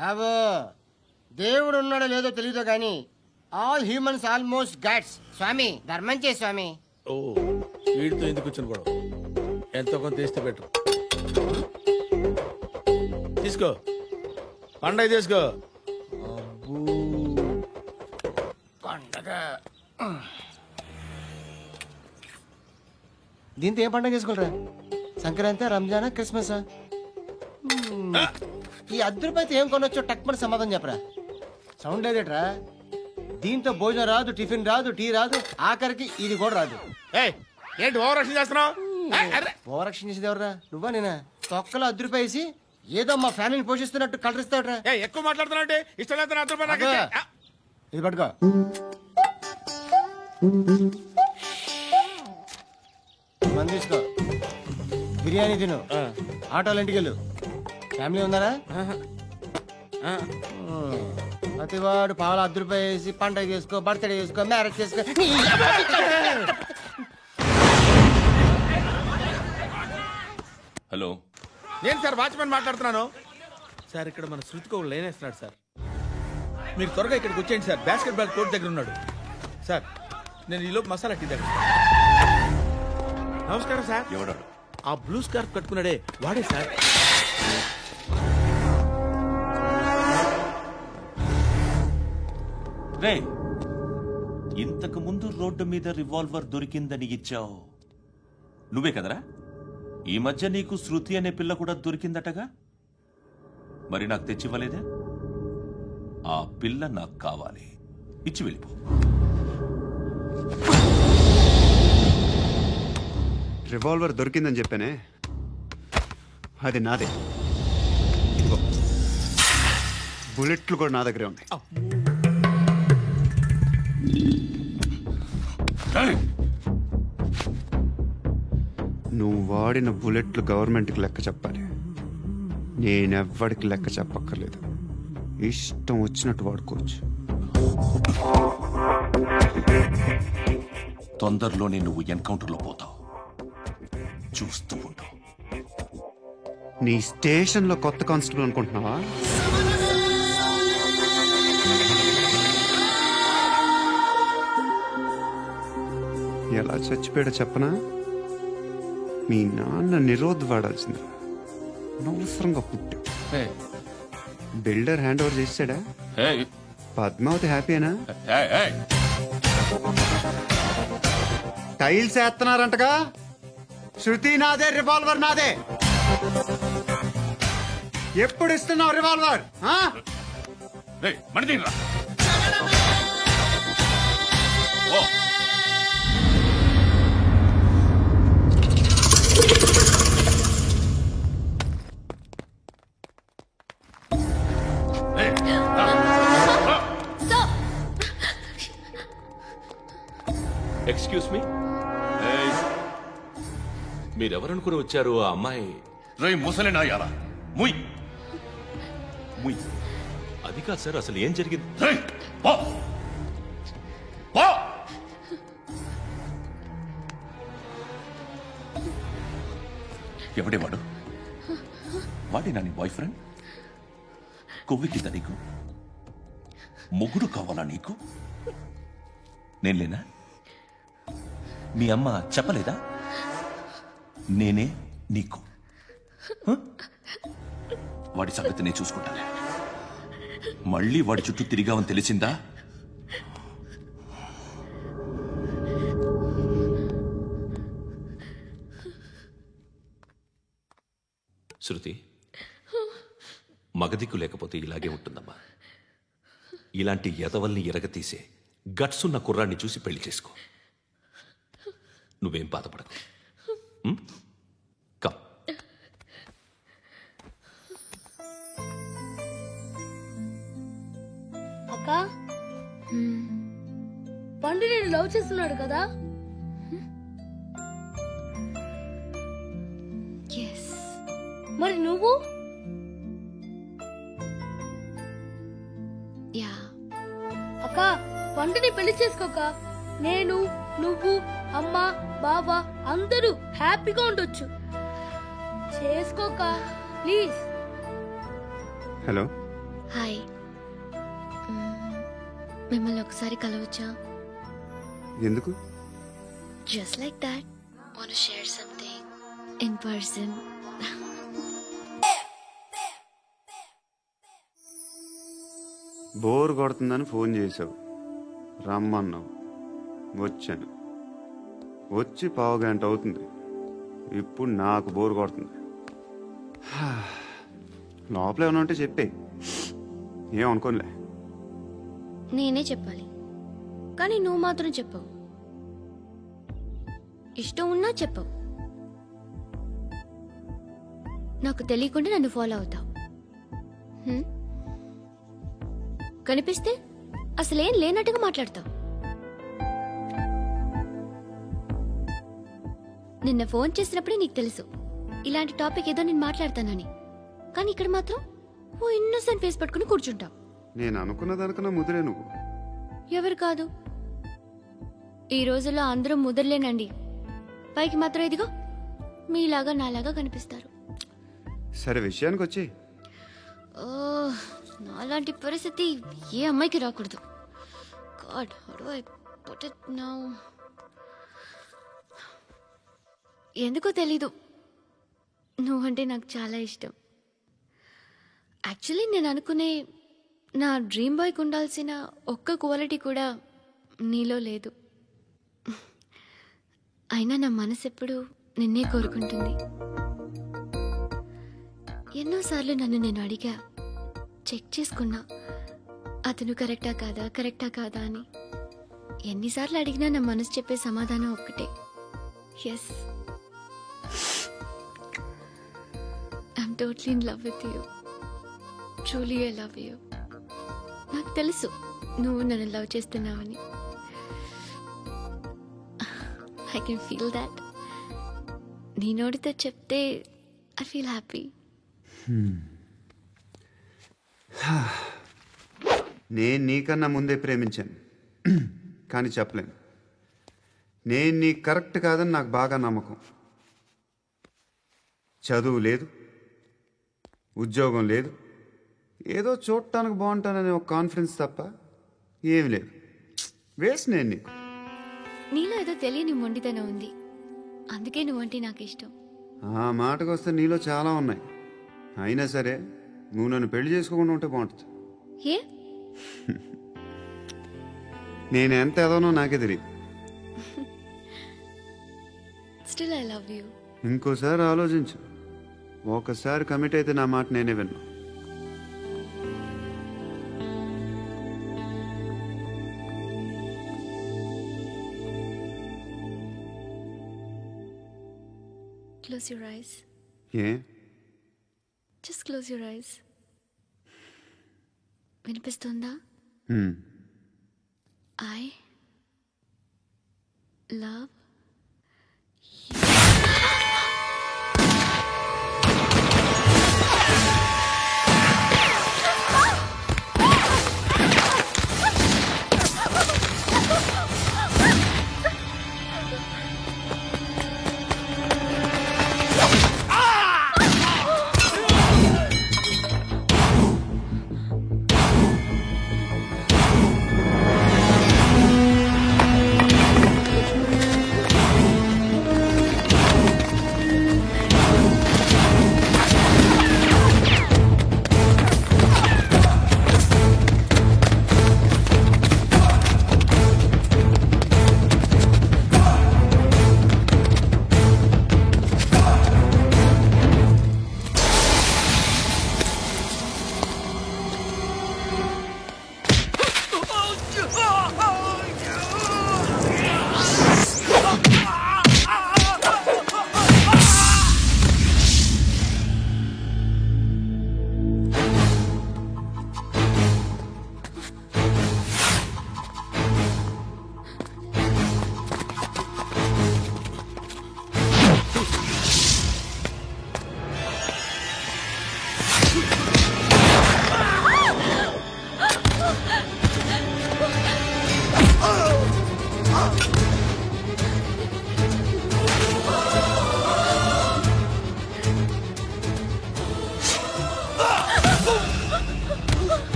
బాబు దేవుడు ఉన్నాడో లేదో తెలియదు కానీ ఆల్ హ్యూమన్స్ ఆల్మోస్ట్ గాడ్స్. స్వామి ధర్మం చే స్వామి. ఓ వీడితో ఎందుకు వచ్చిన గొడవ? ఎంతో కొంత తీస్తే బెటర్. తీసుకో పండగ తీసుకో. పండగ దీంతో ఏం పండగ చేసుకోరా? సంక్రాంతి, రంజానా, క్రిస్మసా? ఈ రూపాయలతో ఏం కొనొచ్చో టక్మని సమాధానం చెప్పరా. సౌండ్ లేదేట్రా? దీంతో భోజనం రాదు, టిఫిన్ రాదు, టీ రాదు, ఆఖరికి ఇది కూడా రాదు. ఏంటి ఓవర్ రక్షణ చేస్తున్నావు? ఓవరక్షణ చేసేది ఎవరా? నువ్వా నేనా? తొక్కలో రూపాయి వేసి ఏదో మా ఫ్యామిలీని పోషిస్తున్నట్టు కలరిస్తాడ్రా. ఎక్కువ మాట్లాడుతున్నావు. ఇష్టం లేదు. ఇది పట్టుకో. మంది తీసుకో, బిర్యానీ తిను, ఆటోలు ఇంటికి వెళ్ళు. ఫ్యామిలీ ఉన్నారా? ప్రతివాడు పావులు రూపాయలు వేసి పండగ చేసుకో, బర్త్డే చేసుకో, మ్యారేజ్ చేసుకో. హలో, నేను సార్ వాచ్మెన్ మాట్లాడుతున్నాను. సార్ ఇక్కడ మన శృతికో లైన్ వేస్తున్నాడు సార్. మీరు త్వరగా ఇక్కడికి వచ్చేయండి సార్. బాస్కెట్ బాల్ కోర్ట్ దగ్గర ఉన్నాడు సార్. నేను ఈలోపు మసాలా టీ దగ్గర. నమస్కారం సార్. ఎవడాడు? ఆ బ్లూ స్కార్ఫ్ కట్టుకున్నాడే వాడే సార్. రే, ఇంతకు ముందు రోడ్డు మీద రివాల్వర్ దొరికిందని ఇచ్చావు నువ్వే కదరా? ఈ మధ్య నీకు శృతి అనే పిల్ల కూడా దొరికిందటగా? మరి నాకు తెచ్చివ్వలేదే? ఆ పిల్ల నాకు కావాలి, ఇచ్చి వెళ్ళిపో. రివాల్వర్ దొరికిందని చెప్పానే, అది నాదే. బుల్లెట్లు కూడా నా దగ్గరే ఉన్నాయి. నువ్వు వాడిన బుల్లెట్లు గవర్నమెంట్కి లెక్క చెప్పాలి. నేనెవ్వడికి లెక్క చెప్పక్కర్లేదు. ఇష్టం వచ్చినట్టు వాడుకోవచ్చు. తొందరలోనే నువ్వు ఎన్కౌంటర్లో పోతావు, చూస్తూ ఉండు. నీ స్టేషన్లో కొత్త కానిస్టేబుల్ అనుకుంటున్నావా? ఎలా చచ్చిపోయాడో చెప్పనా? మీ నాన్న నిరోధ్ వాడాల్సింది. అనవసరంగా పుట్టు. బిల్డర్ హ్యాండ్ ఓవర్ చేసాడా? పద్మావతి హ్యాపీనా? టైల్స్ వేస్తున్నారంటగా. శృతి నాదే, రివాల్వర్ నాదే. ఎప్పుడు ఇస్తున్నావు రివాల్వర్? ఎక్స్క్యూజ్ మీ, మీరెవరనుకుని వచ్చారు? ఆ అమ్మాయి రేయ్ ముసలి నాయాలా, ముయ్ ముయ్. అది కాదు సార్, అసలు ఏం జరిగింది? రేయ్ పో పో. ఎవడే వాడు? వాడి నా నీ బాయ్ ఫ్రెండ్? కొవ్వికిద్దా నీకు? మొగుడు కావాలా నీకు? నేను లేనా? మీ అమ్మ చెప్పలేదా? నేనే నీకు. వాడి సంగతి నేను చూసుకుంటానే. మళ్ళీ వాడి చుట్టూ తిరిగావని తెలిసిందా? శృతి, మగదిక్కు లేకపోతే ఇలాగే ఉంటుందమ్మా. ఇలాంటి ఎదవల్ని ఎరగతీసే గట్స్ ఉన్న కుర్రాన్ని చూసి పెళ్లి చేసుకో. నువ్వేం బాధపడకు. కమ్. అక్క, పండు నేను లవ్ చేస్తున్నాడు కదా? మరి నువ్వు? అక్క, పండుని పెళ్లి చేసుకోక నేను, నువ్వు, అమ్మ, బావ అందరూ హ్యాపీగా ఉండొచ్చు. చేసుకోక ప్లీజ్. Hello, hi. మిమ్మల్ని ఒకసారి కలవచ్చా? ఎందుకు? Just like that. Want to share something in person. Bore కొడుతుందని ఫోన్ చేసావు, రమ్మన్నావు, వచ్చాను. వచ్చి పావు గంట అవుతుంది. ఇప్పుడు నాకు బోర్ కొడుతుంది. లోపల ఏమైనా ఉంటే చెప్పే, ఏమనుకోనిలే. నేనే చెప్పాలి, కానీ నువ్వు మాత్రం చెప్పవు. ఇష్టం ఉన్నా చెప్పవు. నాకు తెలియకుండా నన్ను ఫాలో అవుతావు. కనిపిస్తే అసలేం లేనట్టుగా మాట్లాడతావు. నిన్న ఫోన్ చేసినప్పుడే నీకు తెలుసు ఇలాంటి టాపిక్ ఏదో నేను మాట్లాడతానని. కానీ ఇక్కడ మాత్రం ఓ ఇన్నోసెంట్ ఫేస్ పట్టుకుని కూర్చుంటావు. నేను అనుకున్న దానికన్నా ముదిరే నువ్వు. ఎవరు కాదు, ఈ రోజుల్లో అందరూ ముదరలేనండి. పైకి మాత్రం ఇదిగో మీలాగా నాలాగా కనిపిస్తారు. సరే విషయానికి వచ్చి. నాలాంటి పరిస్థితి ఏ అమ్మాయికి రాకూడదు. God, how do I put it now? ఎందుకో తెలీదు, నువ్వంటే నాకు చాలా ఇష్టం. యాక్చువల్లీ నేను అనుకునే నా డ్రీమ్ బాయ్కి ఉండాల్సిన ఒక్క క్వాలిటీ కూడా నీలో లేదు. అయినా నా మనసు ఎప్పుడు నిన్నే కోరుకుంటుంది. ఎన్నోసార్లు నన్ను నేను అడిగా, చెక్ చేసుకున్నా అతను కరెక్టా కాదా అని. ఎన్నిసార్లు అడిగినా నా మనసు చెప్పే సమాధానం ఒక్కటే, yes, I'm totally in love with you. Truly I love you. నాకు తెలుసు నువ్వు నన్ను లవ్ చేస్తున్నావని. I can feel that. నీ నోటితో చెప్తే ఐ ఫీల్ హ్యాపీ. నేను నీకన్నా ముందే ప్రేమించాను, కానీ చెప్పలేను. నేను నీకు కరెక్ట్ కాదని నాకు బాగా నమ్మకం. చదువు లేదు, ఉద్యోగం లేదు, ఏదో చూడటానికి బాగుంటాననే ఒక కాన్ఫిడెన్స్ తప్ప ఏమి లేదు. వేస్ట్ నేను నీకు. నీలో ఏదో తెలియని మొండితనం ఉంది, అందుకే నువ్వంటే నాకు ఇష్టం. ఆ మాటకు వస్తే నీలో చాలా ఉన్నాయి. అయినా సరే నువ్వు నన్ను పెళ్లి చేసుకోకుండా ఉంటే బాగుంటుంది. ఏ? నేను ఎంత ఎదవనో నాకే తెలియదు. Still I love you. ఇంకోసారి ఆలోచించు. ఒకసారి కమిట్ అయితే నా మాట నేనే విన్నా. Close your eyes. A? Just close your eyes. వినిపిస్తుందా? I love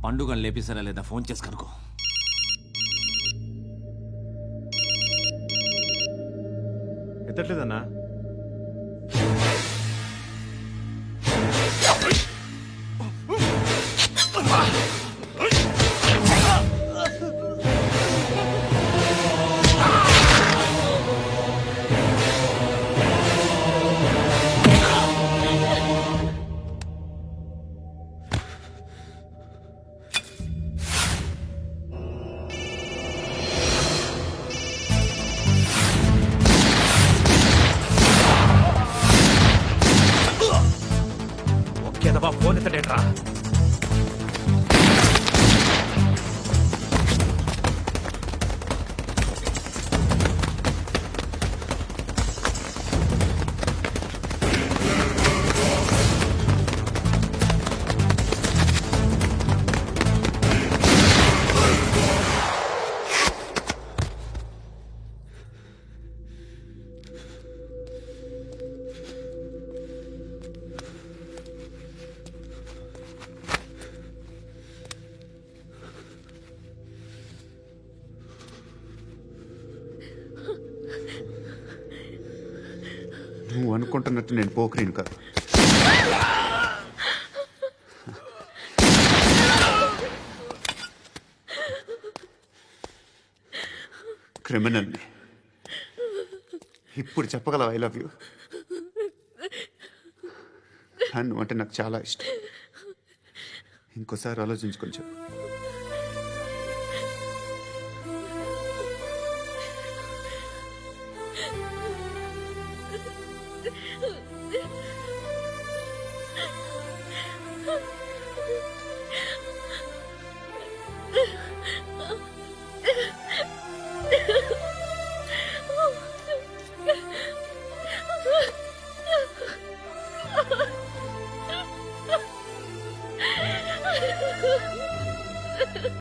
పండుగను లేపిస్తారా లేదా ఫోన్ చేసి కనుకో. ఎత్తట్లేదన్నా. ఫోన్ ఎత్తడేట్రా? నువ్వు అనుకుంటున్నట్టు నేను పోకరీను కాదు. క్రిమినల్ని. ఇప్పుడు చెప్పగలవు ఐ లవ్ యూ. నువ్వు అంటే నాకు చాలా ఇష్టం. ఇంకోసారి ఆలోచించుకొని చెప్పు. Ha